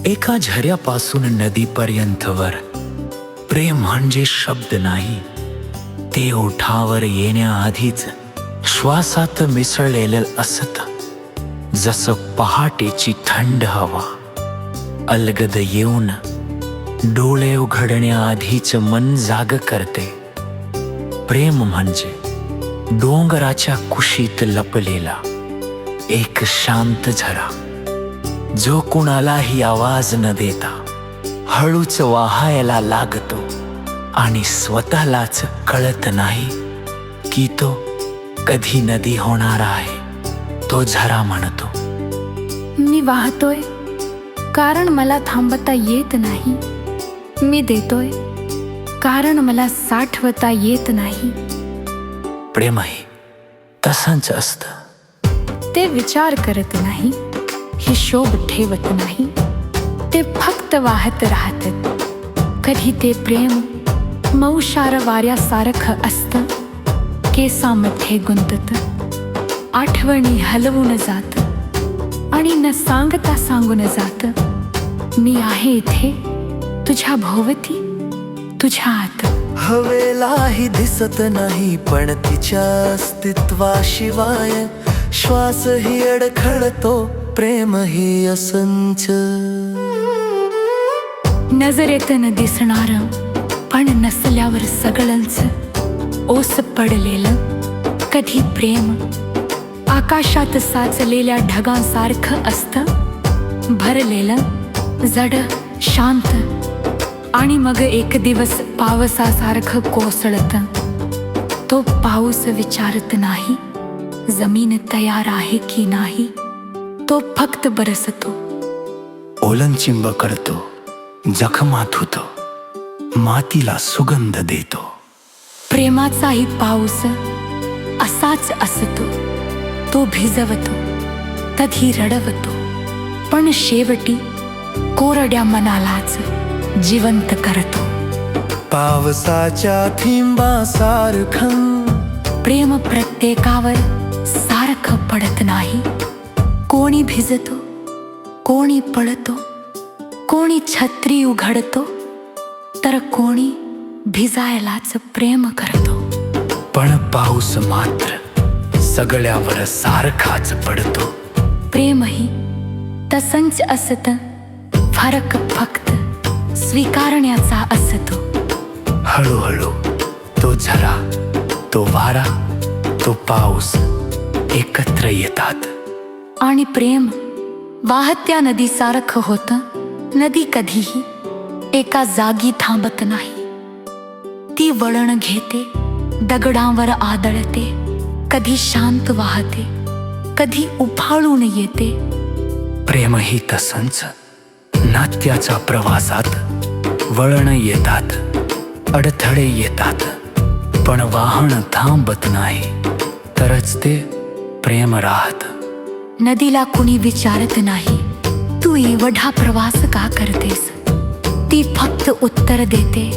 एका झऱ्यापासून नदीपर्यंतवर प्रेम म्हणजे शब्द नाही, ते ओठावर येण्याआधीच श्वासात मिसळलेलं असतं. जसं पहाटेची थंड हवा अलगद येऊन डोळे उघडण्याआधीच मन जाग करते. प्रेम म्हणजे डोंगराच्या कुशीत लपलेला एक शांत झरा, जो कुणालाही आवाज न देता हळूच वाहायला लागतो आणि स्वतःलाच कळत नाही की तो कधी नदी होणार आहे. तो झरा म्हणतो, मी वाहतोय कारण मला थांबता येत नाही. मी देतोय कारण मला साठवता येत नाही. प्रेमही तसंच असतं. ते विचार करत नाही, हिशोब ठेवत नाही. ते फक्त वाहत राहतात. कधी ते प्रेम मौशार वाऱ्यासारखं असतं, केसामध्ये गुंतत, आठवणी हलवून जात आणि न सांगता सांगून जात, मी आहे इथे तुझ्या भोवती, तुझ्या आत. हवेलाही दिसत नाही, पण तिच्या अस्तित्वाशिवाय श्वासही अडखळतो. प्रेमही असंच नजरेतन दिसणारं पण नसल्यावर सगळंच ओस पडलेलं. कधी प्रेम आकाशात साचलेल्या ढगांसारखं असतं, भरलेलं, जड, शांत, आणि मग एक दिवस पावसासारखं कोसळतं. तो पाऊस विचारत नाही जमीन तयार आहे की नाही, तो फक्त बरसतो. ओलंचिंब करतो, जखमा धुतो, मातीला सुगंध देतो. प्रेमाचाही पाऊस असाच असतो. तो भिजवतो, कधी रडवतो, पण शेवटी कोरड्या मनालाच जिवंत करतो. पावसाच्या थेंबासारखं प्रेम प्रत्येकावर सारखं पडत नाही. कोणी भिजतो, कोणी पळतो, कोणी छत्री उघडतो, तर कोणी भिजायलाच प्रेम करतो. पण पाऊस मात्र सगळ्यावर सारखाच पडतो. प्रेमही तसंच असतं, फरक फक्त स्वीकारण्याचा असतो. हळूहळू तो झरा, तो वारा, तो पाऊस एकत्र येतात. आणि प्रेम वाहत्या नदीसारखं होतं. नदी कधीही एका जागी थांबत नाही. ती वळण घेते, दगडांवर आदळते, कधी शांत वाहते, कधी उफाळून येते. प्रेमही तसंच. नात्याच्या प्रवासात वळण येतात, अडथळे येतात, पण वाहन थांबत नाही, तरच ते प्रेम राहत. नदीला कुणी विचारत नाही, तू एवढा प्रवास का करतेस. ती फक्त उत्तर देते,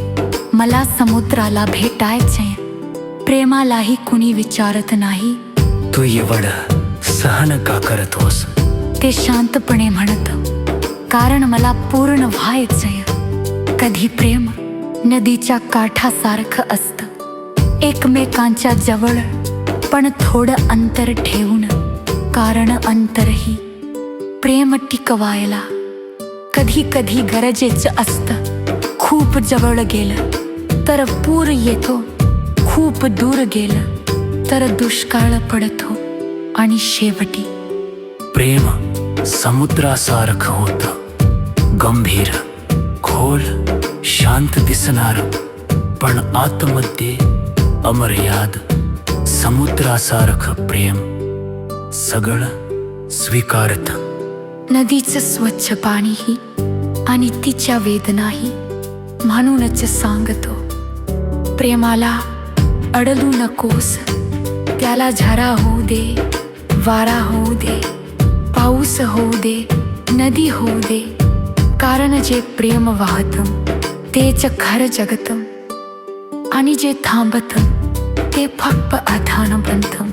मला समुद्राला भेटायचंय. प्रेमालाही कुणी विचारत नाही, तू एवढं सहन का करतोस. ते शांतपणे म्हणत, कारण मला पूर्ण व्हायचंय. कधी प्रेम नदीच्या काठासारखं असतं, एकमेकांच्या जवळ पण थोडं अंतर ठेवून. कारण अंतरही प्रेम टिकवायला कधी कधी गरजेचं असतं. खूप जवळ गेलं तर पूर येतो, खूप दूर गेलं तर दुष्काळ पडतो. आणि शेवटी प्रेम समुद्रासारखं होतं, गंभीर, खोल, शांत दिसणार, पण आतमध्ये अमर्याद. समुद्रासारखं प्रेम सगळं स्वीकारत. नदीचं स्वच्छ पाणीही आणि तिच्या वेदनाही म्हणूनच सांगतो, प्रेमाला अडलू नकोस. त्याला झरा होऊ दे, वारा होऊ दे, पाऊस होऊ दे, नदी होऊ दे. कारण जे प्रेम वाहतं तेच खरं जगतं, आणि जे थांबतं ते फक्त आधान बनतं.